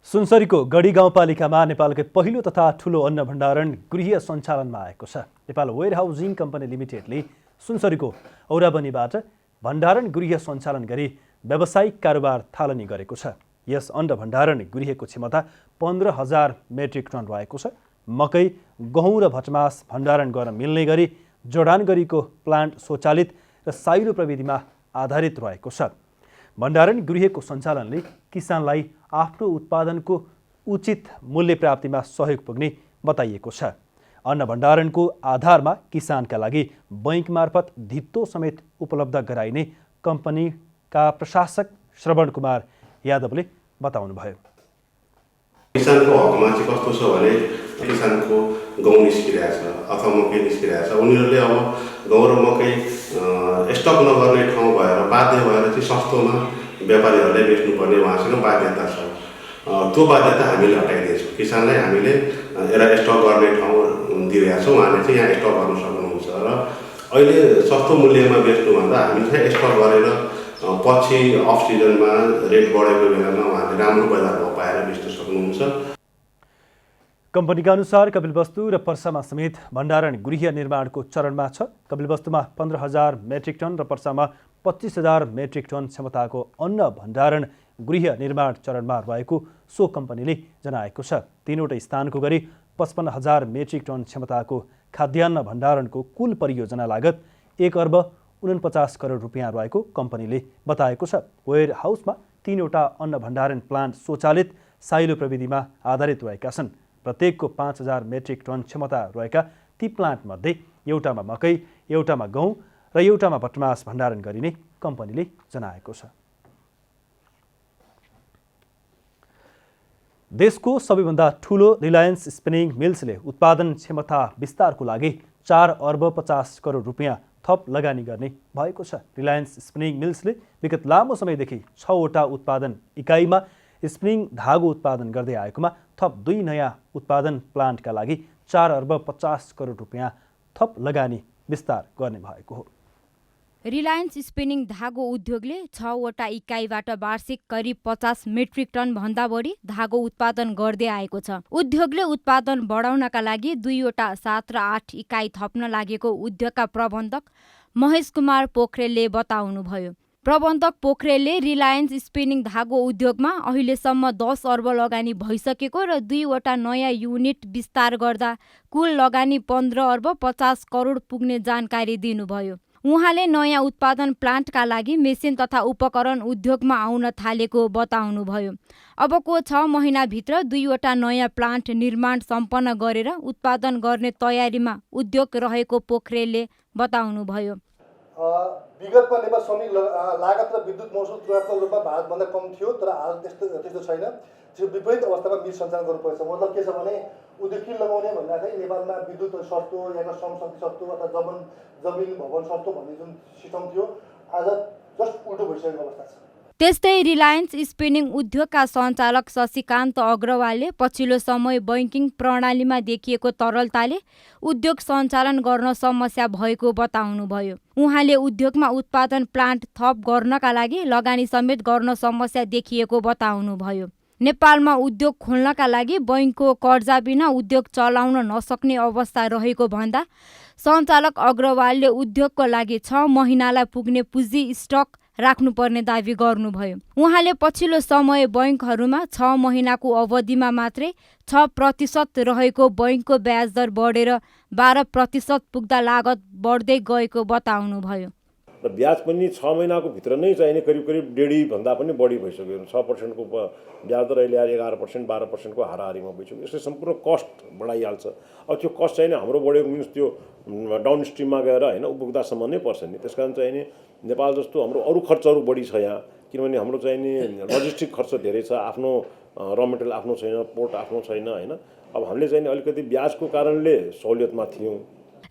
सुनसरीको गढी गाउँपालिकामा नेपालकै पहिलो तथा ठुलो अन्न भण्डारण गृह सञ्चालनमा आएको छ। नेपाल वेयर हाउसिङ कम्पनी लिमिटेडले सुनसरीको औराबनीबाट भण्डारण गृह सञ्चालन गरी व्यावसायिक कारोबार थालनी गरेको छ। यस अन्न भण्डारण गृहको क्षमता 15,000 मेट्रिक टन रहेको छ। मकै, गहुँ र भटमास भण्डारण गर्न मिल्ने गरी जडान गरेको प्लान्ट स्वचालित र साइलो प्रविधिमा आधारित रहेको छ। भण्डारण गृहको सञ्चालनले किसानलाई आफ्नो उत्पादनको उचित मूल्य प्राप्तिमा सहयोग पुग्ने बताइएको छ। अन्न भण्डारणको आधारमा किसानका लागि बैंक मार्फत धित्तो समेत उपलब्ध गराइने कम्पनीका प्रशासक श्रवण कुमार यादवले बताउनुभयो। किसानको हकमा चाहिँ कस्तो छ भने किसानको गहुँ निस्किरहेछ अथवा मकै निस्किरहेछ, उनीहरूले अब गहुँ र मकै स्टक नगर्ने ठाउँ भएर बाध्य भएर चाहिँ सस्तोमा व्यापारीहरूले बेच्नुपर्ने उहाँसँग बाध्यता छ। त्यो बाध्यता हामीले हटाइदिन्छौँ। किसानलाई हामीले एउटा स्टक गर्ने ठाउँ दिइरहेका छौँ। उहाँले चाहिँ यहाँ स्टक गर्न सक्नुहुन्छ र अहिले सस्तो मूल्यमा बेच्नुभन्दा हामी चाहिँ स्टक गरेर पछि अफ सिजनमा रेट बढेको बेलामा उहाँले राम्रो बजार भाव पाएर बेच्न सक्नुहुन्छ। कम्पनीका अनुसार कपिलवस्तु र पर्सामा समेत भण्डारण गृह निर्माणको चरणमा छ। कपिलवस्तुमा 15,000 मेट्रिक टन र पर्सामा 25,000 मेट्रिक टन क्षमताको अन्न भण्डारण गृह निर्माण चरणमा रहेको सो कम्पनीले जनाएको छ। 3वटै स्थानको गरी 55,000 मेट्रिक टन क्षमताको खाद्यान्न भण्डारणको कुल परियोजना लागत 1 अर्ब 49 करोड रुपियाँ रहेको कम्पनीले बताएको छ। वेयर हाउसमा 3वटा अन्न भण्डारण प्लान्ट स्वचालित साइलो प्रविधिमा आधारित रहेका छन्। प्रत्येकको 5,000 मेट्रिक टन क्षमता रहेका ती प्लान्टमध्ये एउटामा मकै, एउटामा गहुँ र एउटामा भटमास भण्डारण गरिने कम्पनीले जनाएको छ। देशको सबैभन्दा ठुलो रिलायन्स स्पिनिङ मिल्सले उत्पादन क्षमता विस्तारको लागि 4 अर्ब 50 करोड रुपियाँ थप लगानी गर्ने भएको छ। रिलायन्स स्पिनिङ मिल्सले विगत लामो समयदेखि 6वटा उत्पादन इकाइमा स्पिनिङ धागो उत्पादन गर्दै आएकोमा थप 2 नयाँ उत्पादन प्लान्टका लागि 4 अर्ब 50 करोड रुपियाँ थप लगानी विस्तार गर्ने भएको हो। रिलायन्स स्पिनिङ धागो उद्योगले 6वटा इकाइबाट वार्षिक करिब 50 मेट्रिक टन भन्दा बढी धागो उत्पादन गर्दै आएको छ। उद्योगले उत्पादन बढाउनका लागि 2वटा 7 र 8 इकाइ थप्न लागेको उद्योगका प्रबन्धक महेश कुमार पोखरेलले बताउनुभयो। प्रबन्धक पोखरेलले रिलायन्स स्पिनिङ धागो उद्योगमा अहिलेसम्म 10 अर्ब लगानी भइसकेको र 2वटा नयाँ युनिट विस्तार गर्दा कुल लगानी 15 अर्ब 50 करोड पुग्ने जानकारी दिनुभयो। उहाँले नयाँ उत्पादन प्लान्टका लागि मेसिन तथा उपकरण उद्योगमा आउन थालेको बताउनुभयो। अबको 6 महिनाभित्र 2वटा नयाँ प्लान्ट निर्माण सम्पन्न गरेर उत्पादन गर्ने तयारीमा उद्योग रहेको पोखरेलले बताउनुभयो। विगतमा नेपाल श्रमिक लागत र विद्युत महसुल तुलनात्मक रूपमा भारतभन्दा कम थियो, तर हाल त्यस्तो छैन। त्यो विपरीत अवस्थामा मिल सञ्चालन गर्नुपर्छ। मतलब के छ भने उद्योग किन लगाउने भन्दाखेरि नेपालमा विद्युत सस्तो, यहाँको श्रम शक्ति सस्तो अथवा जमिन भवन सस्तो भन्ने जुन सिस्टम थियो आज जस्ट उल्टो भइसकेको अवस्था छ। त्यस्तै रिलायन्स स्पिनिङ उद्योगका सञ्चालक शशिकान्त अग्रवालले पछिल्लो समय बैंकिङ प्रणालीमा देखिएको तरलताले उद्योग सञ्चालन गर्न समस्या भएको बताउनुभयो। उहाँले उद्योगमा उत्पादन प्लान्ट थप गर्नका लागि लगानी समेत गर्न समस्या देखिएको बताउनुभयो। नेपालमा उद्योग खोल्नका लागि बैंकको कर्जा बिना उद्योग चलाउन नसक्ने अवस्था रहेको भन्दा सञ्चालक अग्रवालले उद्योगको लागि 6 महिनालाई पुग्ने पुँजी स्टक राख्नुपर्ने दावी गर्नुभयो। उहाँले पछिल्लो समय बैंकहरूमा 6 महिनाको अवधिमा मात्रै 6% रहेको बैंकको ब्याज दर बढेर 12% पुग्दा लागत बढ्दै गएको बताउनुभयो। र ब्याज पनि 6 महिनाको भित्र नै चाहिने करिब 1.5 भन्दा पनि बढी भइसक्यो। 6% को ब्याज दर अहिले 11% 12% को हाराहारीमा भइसक्यो। यसले सम्पूर्ण कस्ट बढाइहाल्छ। अब त्यो कस्ट चाहिँ हाम्रो बढेको मिन्स त्यो डाउन स्ट्रिममा गएर होइन उपभोक्तासम्म नै पर्छ नि। त्यसकारण चाहिँ नि नेपाल जस्तो हाम्रो अरू खर्चहरू बढी छ यहाँ, किनभने हाम्रो चाहिँ नि लजिस्टिक खर्च धेरै छ, आफ्नो र मेटेरियल आफ्नो छैन, पोर्ट आफ्नो छैन होइन। अब हामीले चाहिँ अलिकति ब्याजको कारणले सहुलियतमा थियौँ।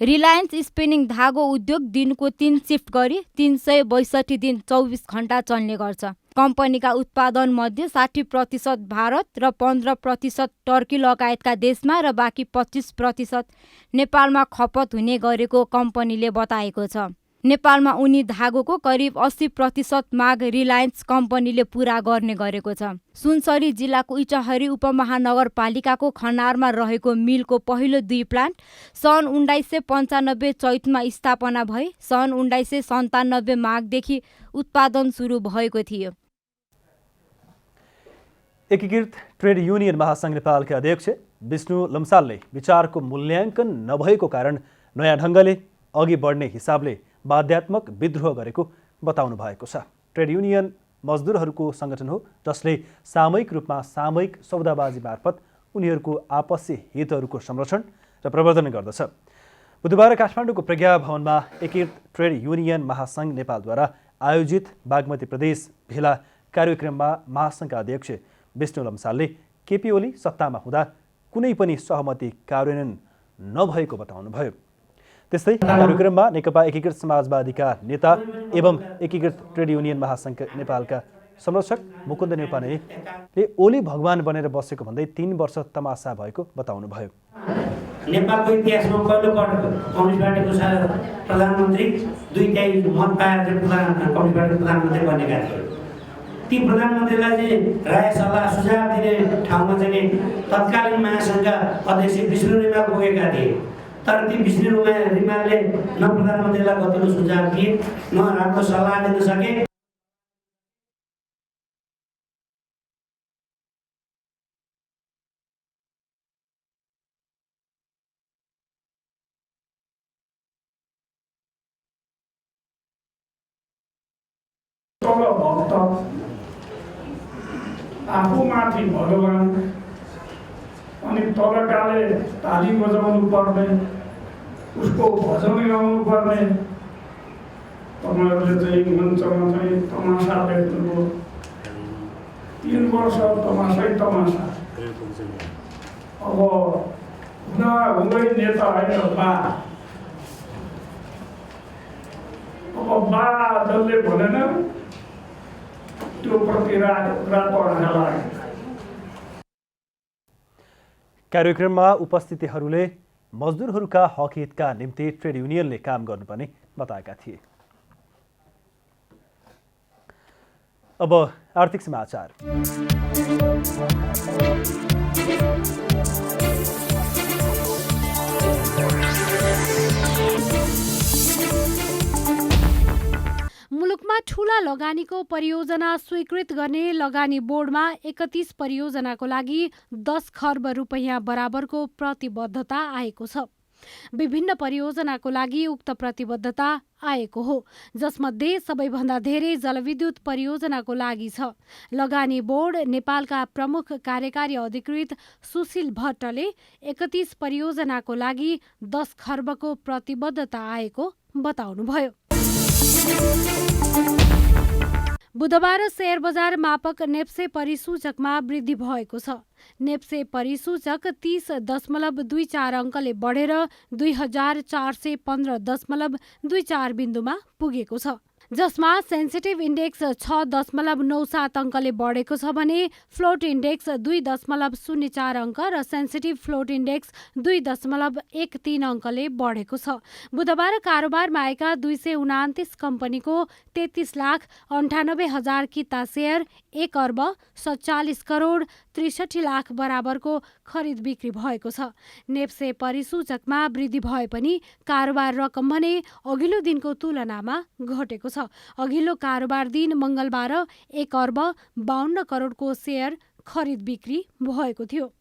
रिलायन्स स्पिनिङ धागो उद्योग दिनको 3 शिफ्ट गरी 362 दिन 24 घण्टा चल्ने गर्छ। कम्पनीका उत्पादन मध्ये 60% भारत र 15% टर्की लगायतका देशमा र बाँकी 25% नेपालमा खपत हुने गरेको कम्पनीले बताएको छ। नेपालमा उनी धागोको करिब 80% माग रिलायन्स कम्पनीले पूरा गर्ने गरेको छ। सुनसरी जिल्लाको इटहरी उपमहानगरपालिकाको खनारमा रहेको मिलको पहिलो 2 प्लान्ट सन् 1995 चैतमा स्थापना भई सन् 1997 माघदेखि उत्पादन सुरु भएको थियो। एकीकृत ट्रेड युनियन महासङ्घ नेपालका अध्यक्ष विष्णु लम्सालले विचारको मूल्याङ्कन नभएको कारण नयाँ ढङ्गले अघि बढ्ने हिसाबले बाध्यात्मक विद्रोह गरेको बताउनु भएको छ। ट्रेड युनियन मजदुरहरूको सङ्गठन हो जसले सामूहिक रूपमा सामूहिक सौदाबाजी मार्फत उनीहरूको आपसी हितहरूको संरक्षण र प्रवर्धन गर्दछ। बुधबार काठमाडौँको प्रज्ञा भवनमा एकीकृत ट्रेड युनियन महासङ्घ नेपालद्वारा आयोजित बागमती प्रदेश भेला कार्यक्रममा महासङ्घका अध्यक्ष विष्णु लम्सालले केपी ओली सत्तामा हुँदा कुनै पनि सहमति कार्यान्वयन नभएको बताउनुभयो। त्यस्तै कार्यक्रममा नेकपा एकीकृत समाजवादीका नेता एवं एकीकृत ट्रेड युनियन महासङ्घ नेपालका संरक्षक मुकुन्द नेउपानेले ओली भगवान बनेर बसेको भन्दै 3 वर्ष तमासा भएको बताउनुभयो। नेपालको इतिहासमा पहिलोपटक कम्युनिस्ट पार्टीको प्रधानमन्त्री 2/3 मत पाएर कम्युनिस्ट पार्टीको प्रधानमन्त्री बनेका थिए। ती प्रधानमन्त्रीलाई चाहिँ राय सल्लाह सुझाव दिने ठाउँमा चाहिँ तत्कालीन महासङ्घका अध्यक्ष विष्णु रिमाल पुगेका थिए। तर ती विष्णु रिमालले न प्रधानमन्त्रीलाई कतिको सुझाव दिए न राम्रो सल्लाह दिन सके। भक्त आफूमाथि भगवान अनि तलकाले ताली बजाउनु पर्ने, उसको भजन गाउनु पर्ने। तपाईँहरूले चाहिँ मञ्चमा चाहिँ तमासा देख्नुभयो। 3 वर्ष तमासै तमासा। अब हुँदै नेता होइन बा, अब बा जसले भनेन त्यो प्रति रातो लाग्यो। कार्यक्रममा उपस्थितिहरूले मजदुरहरूका हक हितका निम्ति ट्रेड युनियनले काम गर्नुपर्ने बताएका थिए। अब आर्थिक समाचार। मुलुकमा ठूला लगानीको परियोजना स्वीकृत गर्ने लगानी बोर्डमा 31 परियोजनाको लागि 10 खर्ब रुपैयाँ बराबरको प्रतिबद्धता आएको छ। विभिन्न परियोजनाको लागि उक्त प्रतिबद्धता आएको हो, जसमध्ये सबैभन्दा धेरै जलविद्युत परियोजनाको लागि छ। लगानी बोर्ड नेपालका प्रमुख कार्यकारी अधिकृत सुशील भट्टले 31 परियोजनाको लागि 10 खर्बको प्रतिबद्धता आएको बताउनुभयो। बुधबार शेयर बजार मापक नेप्से परिसूचकमा वृद्धि भएको छ। नेप्से परिसूचक 30.24 अङ्कले बढेर 2415.24 बिन्दुमा पुगेको छ, जसमा सेन्सिटिभ इन्डेक्स 6.97 अङ्कले बढेको छ भने फ्लोट इन्डेक्स 2.04 अङ्क र सेन्सिटिभ फ्लोट इन्डेक्स 2.13 अङ्कले बढेको छ। बुधबार कारोबारमा आएका 229 कम्पनीको 33,98,000 किता शेयर 1 अर्ब 47 करोड 63 लाख बराबरको खरिद बिक्री भएको छ। नेप्से परिसूचकमा वृद्धि भए पनि कारोबार रकम भने अघिल्लो दिनको तुलनामा घटेको छ। अघिल्लो कारोबार दिन मङ्गलबार 1 अर्ब 52 करोडको शेयर खरिद बिक्री भएको थियो।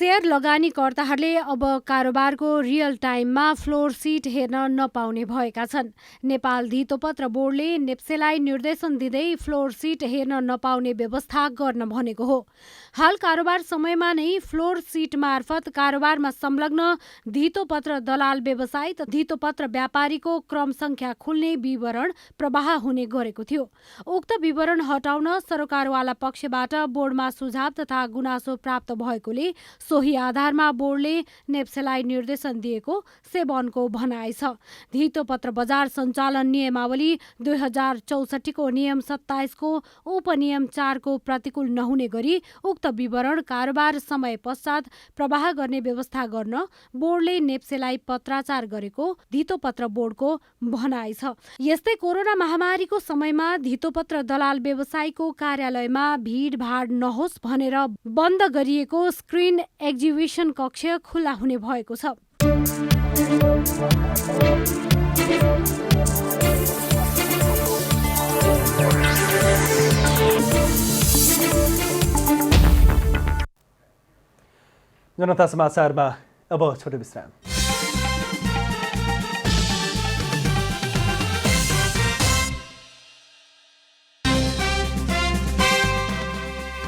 शेयर लगानीकर्ताहरूले अब कारोबारको रियल टाइममा फ्लोर सिट हेर्न नपाउने भएका छन्। नेपाल धितोपत्र बोर्डले नेप्सेलाई निर्देशन दिँदै फ्लोर सिट हेर्न नपाउने व्यवस्था गर्न भनेको हो। हाल कारोबार समयमा नै फ्लोर सिट मार्फत कारोबारमा संलग्न धितोपत्र दलाल व्यवसायी तथा धितोपत्र व्यापारीको क्रम संख्या खुल्ने विवरण प्रवाह हुने गरेको थियो। उक्त विवरण हटाउन सरोकारवाला पक्षबाट बोर्डमा सुझाव तथा गुनासो प्राप्त भएकोले सोही आधारमा बोर्डले नेप्सेलाई निर्देशन दिएको सेबनको भनाइ छ। धितोपत्र बजार सञ्चालन नियमावली 2064 को नियम 27 को उपनियम 4 को प्रतिकूल नहुने गरी उक्त विवरण कारोबार समय पश्चात प्रवाह गर्ने व्यवस्था गर्न बोर्डले नेप्सेलाई पत्राचार गरेको धितोपत्र बोर्डको भनाइ छ। यस्तै कोरोना महामारीको समयमा धितोपत्र दलाल व्यवसायीको कार्यालयमा भिडभाड नहोस् भनेर बन्द गरिएको स्क्रिन एक्जिबिसन कक्ष खुला हुने भएको छ। जनता समाचारमा अब छोटो विश्राम।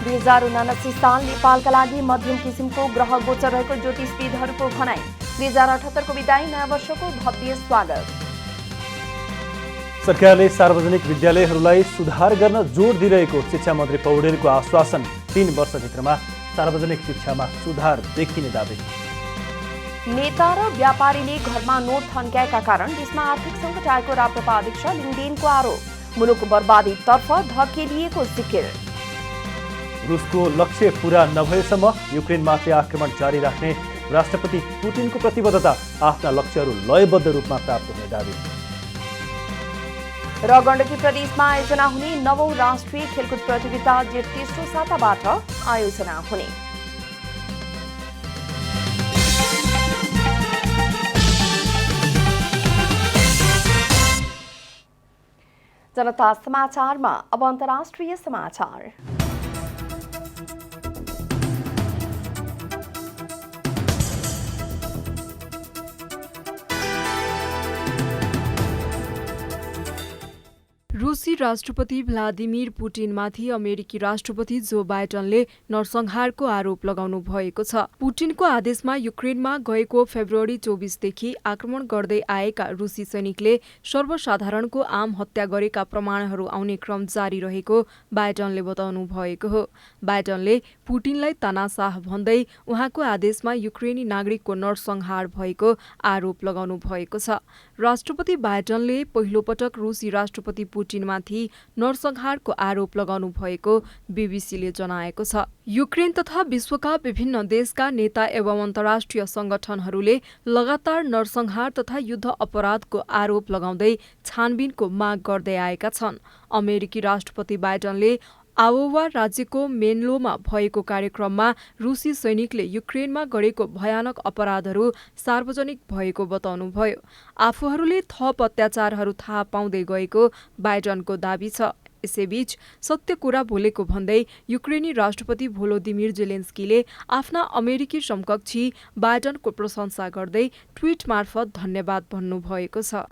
दुई 2079 साल नेपालका लागि मध्यम किसिमको ग्रह गोचर रहेको ज्योतिषविदहरूको भनाइ। 2078 को विदाई नयाँ वर्षको भव्य स्वागत। सरकारले सार्वजनिक विद्यालयहरूलाई सुधार गर्न जोड दिइरहेको शिक्षा मन्त्री पौडेलको आश्वासन। 3 वर्षभित्रमा सार्वजनिक शिक्षामा सुधार देखिने दाबी। नेता र व्यापारीले घरमा नोट थन्क्याएका कारण देशमा आर्थिक सङ्कट आएको राप्रपा अध्यक्ष लिङदेनको आरोप। मुलुक बर्बादीतर्फ धकेलिएको जिकिर। रुसको लक्ष्य पूरा नभएसम्म युक्रेनमाथि आक्रमण जारी राख्ने राष्ट्रपति पुटिनको प्रतिबद्धता। आफ्ना लक्ष्यहरू लयबद्ध रूपमा प्राप्त हुने दाबी। र गण्डकी प्रदेशमा आयोजना हुने 9औं राष्ट्रिय खेलकुद प्रतियोगिता जेठ तेस्रो साताबाट आयोजना हुने। जनता समाचारमा अब अन्तर्राष्ट्रिय समाचार। रुसी राष्ट्रपति भ्लादिमिर पुटिनमाथि अमेरिकी राष्ट्रपति जो बाइडनले नरसंहारको आरोप लगाउनु भएको छ। पुटिनको आदेशमा युक्रेनमा गएको फेब्रुअरी 24देखि आक्रमण गर्दै आएका रुसी सैनिकले सर्वसाधारणको आम हत्या गरेका प्रमाणहरू आउने क्रम जारी रहेको बाइडनले बताउनु भएको हो। बाइडनले पुटिनलाई तानाशाह भन्दै उहाँको आदेशमा युक्रेनी नागरिकको नरसंहार भएको आरोप लगाउनु भएको छ। राष्ट्रपति बाइडनले पहिलो पटक रुसी राष्ट्रपति पुटिनमाथि नरसंहारको आरोप लगाउनु भएको बीबीसीले जनाएको छ। युक्रेन तथा विश्वका विभिन्न देशका नेता एवं अन्तर्राष्ट्रिय संगठनहरूले लगातार नरसंहार तथा युद्ध अपराधको आरोप लगाउँदै छानबिनको माग गर्दै आएका छन्। अमेरिकी राष्ट्रपति बाइडनले आयोवा राज्यको मेन्लोमा भएको कार्यक्रममा रुसी सैनिकले युक्रेनमा गरेको भयानक अपराधहरू सार्वजनिक भएको बताउनुभयो। आफूहरूले थप अत्याचारहरू थाहा पाउँदै गएको बाइडनको दाबी छ। यसैबीच सत्य कुरा बोलेको भन्दै युक्रेनी राष्ट्रपति भोलोदिमिर जेलेन्स्कीले आफ्ना अमेरिकी समकक्षी बाइडनको प्रशंसा गर्दै ट्विट मार्फत धन्यवाद भन्नुभएको छ।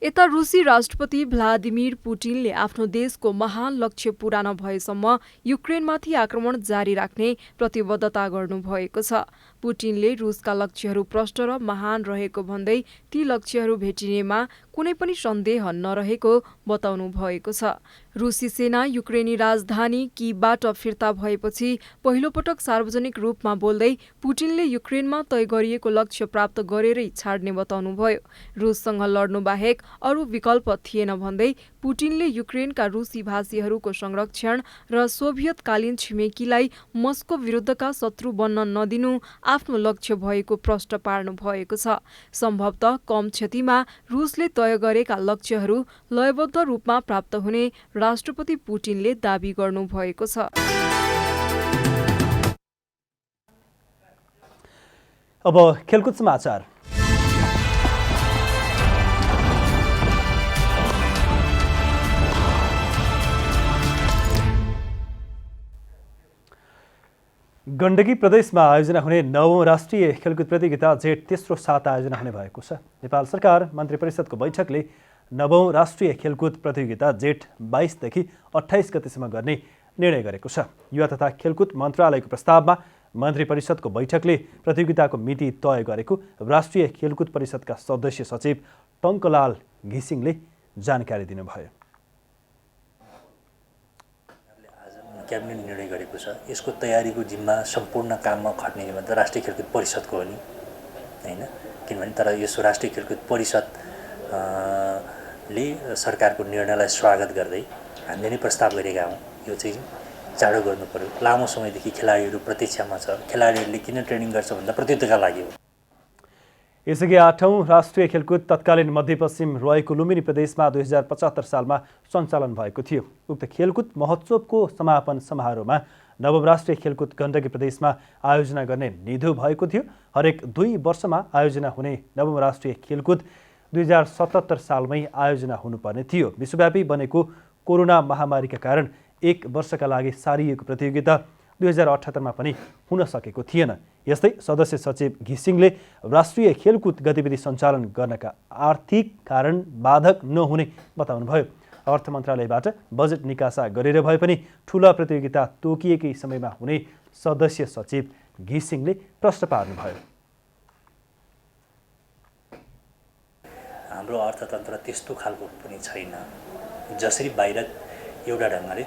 यता रुसी राष्ट्रपति भ्लादिमिर पुटिनले आफ्नो देशको महान लक्ष्य पूरा नभएसम्म युक्रेनमाथि आक्रमण जारी राख्ने प्रतिबद्धता गर्नुभएको छ। पुटिनले रुसका लक्ष्यहरू प्रष्ट र महान रहेको भन्दै ती लक्ष्यहरू भेटिनेमा कुनै पनि सन्देह नरहेको बताउनु भएको छ। रुसी सेना युक्रेनी राजधानी कीबाट फिर्ता भएपछि पहिलो पटक सार्वजनिक रूपमा बोल्दै पुटिनले युक्रेनमा तय गरिएको लक्ष्य प्राप्त गरेरै छाड्ने बताउनुभयो। रुससँग लड्नु बाहेक अरू विकल्प थिएन भन्दै पुटिनले युक्रेनका रुसी भाषीहरूको संरक्षण र सोभियतकालीन छिमेकीलाई मस्को विरुद्धका शत्रु बन्न नदिनु आफ्नो लक्ष्य भएको प्रष्ट पार्नु भएको छ। सम्भवतः कम क्षतिमा रुसले तय गरेका लक्ष्यहरू लयबद्ध रूपमा प्राप्त हुने राष्ट्रपति पुटिनले दाबी गर्नु भएको छ। अब खेलकुद समाचार। गण्डकी प्रदेशमा आयोजना हुने 9औं राष्ट्रिय खेलकुद प्रतियोगिता जेठ तेस्रो साता आयोजना हुने भएको छ। नेपाल सरकार मन्त्री परिषदको बैठकले 9औं राष्ट्रिय खेलकुद प्रतियोगिता जेठ 22 देखि 28 गतेसम्म गर्ने निर्णय गरेको छ। युवा तथा खेलकुद मन्त्रालयको प्रस्तावमा मन्त्री परिषदको बैठकले प्रतियोगिताको मिति तय गरेको राष्ट्रिय खेलकुद परिषदका सदस्य सचिव टङ्कलाल घिसिङले जानकारी दिनुभयो। क्याबिनेट निर्णय गरेको छ। यसको तयारीको जिम्मा सम्पूर्ण काममा खट्ने जिम्मा त राष्ट्रिय खेलकुद परिषदको हो नि, हैन? किनभने तर यस राष्ट्रिय खेलकुद परिषदले सरकारको निर्णयलाई स्वागत गर्दै हामीले नै प्रस्ताव गरेका हौँ। यो चाहिँ चाँडो गर्नु पर्यो। लामो समयदेखि खेलाडीहरू प्रतीक्षामा छ। खेलाडीहरूले किन ट्रेनिङ गर्छ भन्दा प्रतियोगिताका लागि हो। यसअघि 8औं राष्ट्रिय खेलकुद तत्कालीन मध्यपश्चिम रहेको लुम्बिनी प्रदेशमा 2075 सालमा सञ्चालन भएको थियो। उक्त खेलकुद महोत्सवको समापन समारोहमा 9औं राष्ट्रिय खेलकुद गण्डकी प्रदेशमा आयोजना गर्ने निधो भएको थियो। हरेक 2 वर्षमा आयोजना हुने 9औं राष्ट्रिय खेलकुद 2077 सालमै आयोजना हुनुपर्ने थियो। विश्वव्यापी बनेको कोरोना महामारीका कारण 1 वर्षका लागि सारिएको प्रतियोगिता 2078मा पनि हुन सकेको थिएन। यस्तै सदस्य सचिव घिसिङले राष्ट्रिय खेलकुद गतिविधि सञ्चालन गर्नका आर्थिक कारण बाधक नहुने बताउनुभयो। अर्थ मन्त्रालयबाट बजेट निकासा गरेर भए पनि ठूला प्रतियोगिता तोकिएकै समयमा हुने सदस्य सचिव घिसिङले प्रश्न पार्नुभयो। हाम्रो अर्थतन्त्र त्यस्तो खालको पनि छैन जसरी बाहिर एउटा ढङ्गले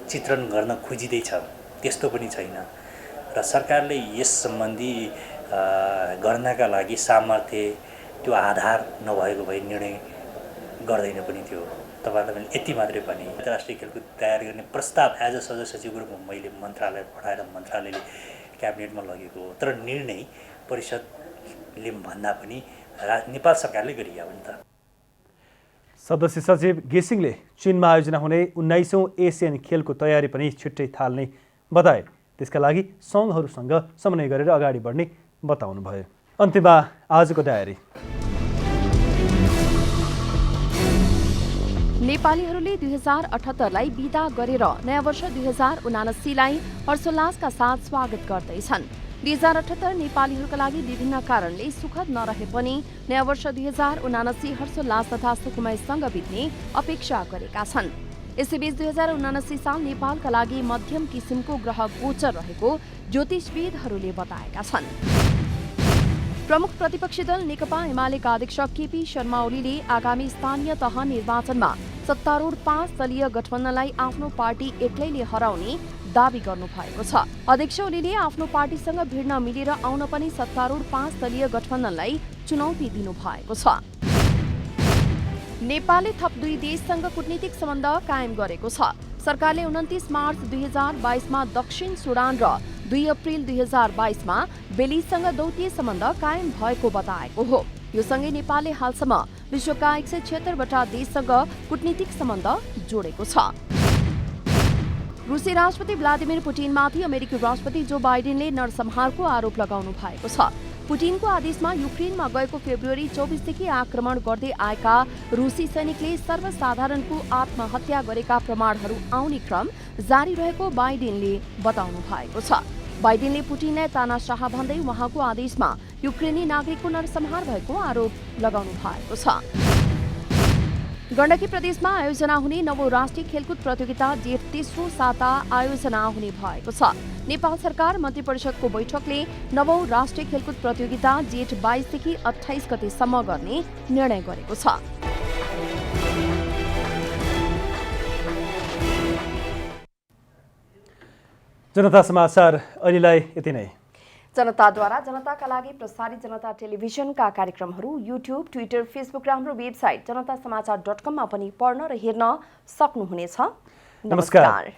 चित्रण गर्न खोजिँदैछ, त्यस्तो पनि छैन। र सरकारले यस सम्बन्धी गर्नका लागि सामर्थ्य त्यो आधार नभएको भए निर्णय गर्दैन पनि थियो। तपाईँलाई मैले यति मात्रै पनि राष्ट्रिय खेलकुद तयार गर्ने प्रस्ताव एज अ सदस्य सचिवको रूपमा मैले मन्त्रालय पठाएर मन्त्रालयले क्याबिनेटमा लगेको हो। तर निर्णय परिषदले भन्दा पनि नेपाल सरकारले गरिया हो नि त। सदस्य सचिव घिसिङले चीनमा आयोजना हुने 19औं एसियन खेलको तयारी पनि छिट्टै थाल्ने बताए। त्यसका लागि सङ्घहरूसँग समन्वय गरेर अगाडि बढ्ने बताउनुभयो। अन्त्यमा आजको डायरी। नेपालीहरूले 2078लाई बिदा गरेर नयाँ वर्ष 2079लाई हर्षोल्लासका साथ स्वागत गर्दैछन्। 2078 नेपालीहरूका लागि विभिन्न कारणले सुखद नरहे पनि नयाँ वर्ष 2079 हर्षोल्लास तथा सुखमयसँग बित्ने अपेक्षा गरेका छन्। यसैबीच 2079 साल नेपालका लागि मध्यम किसिमको ग्रह गोचर रहेको ज्योतिषविदहरूले बताएका छन्। प्रमुख प्रतिपक्षी दल नेकपा एमालेका अध्यक्ष केपी शर्मा ओलीले आगामी स्थानीय तह निर्वाचनमा सत्तारूढ 5 दलीय गठबन्धनलाई आफ्नो पार्टी एक्लैले हराउने दावी गर्नुभएको छ। अध्यक्ष ओलीले आफ्नो पार्टीसँग भिड नमिलेर आउन पनि सत्तारूढ 5 दलीय गठबन्धनलाई चुनौती दिनुभएको छ। नेपालले थप 2 देशसँग कूटनीतिक सम्बन्ध कायम गरेको छ। सरकारले 29 मार्च 2022 मा दक्षिण सुडान र 2 अप्रिल 2022 मा बेलिजसँग द्वैतीय सम्बन्ध कायम भएको बताएको हो। यो सँगै नेपालले हालसम्म विश्वका 176 वटा देशसँग कूटनीतिक सम्बन्ध जोडेको छ। रुसी राष्ट्रपति भ्लादिमिर पुटिनमाथि अमेरिकी राष्ट्रपति जो बाइडेनले नरसंहारको आरोप लगाउनु भएको छ। पुटिनको आदेशमा युक्रेनमा गएको फेब्रुअरी 24 देखि आक्रमण गर्दै आएका रुसी सैनिकले सर्वसाधारणको आत्महत्या गरेका प्रमाणहरू आउने क्रम जारी रहेको बाइडेनले बताउनु भएको छ। बाइडेनले पुटिनलाई तानाशाह भन्दै उहाँको आदेशमा युक्रेनी नागरिकको नरसंहार भएको आरोप लगाउनु भएको छ। गण्डकी प्रदेशमा आयोजना हुने नवौं राष्ट्रिय खेलकुद प्रतियोगिता जेठ तेस्रो साता आयोजना हुने भएको छ। नेपाल सरकार मन्त्री परिषदको बैठकले नवौं राष्ट्रिय खेलकुद प्रतियोगिता जेठ 22 देखि 28 गतेसम्म गर्ने निर्णय गरेको छ। जनता समाचार अहिलेलाई यति नै। जनताद्वारा जनताका लागि प्रसारित जनता टेलिभिजनका कार्यक्रमहरू युट्युब, ट्विटर, फेसबुक र हाम्रो वेबसाइट जनतासमाचार.com मा पनि पढ्न र हेर्न सक्नुहुनेछ। नमस्कार।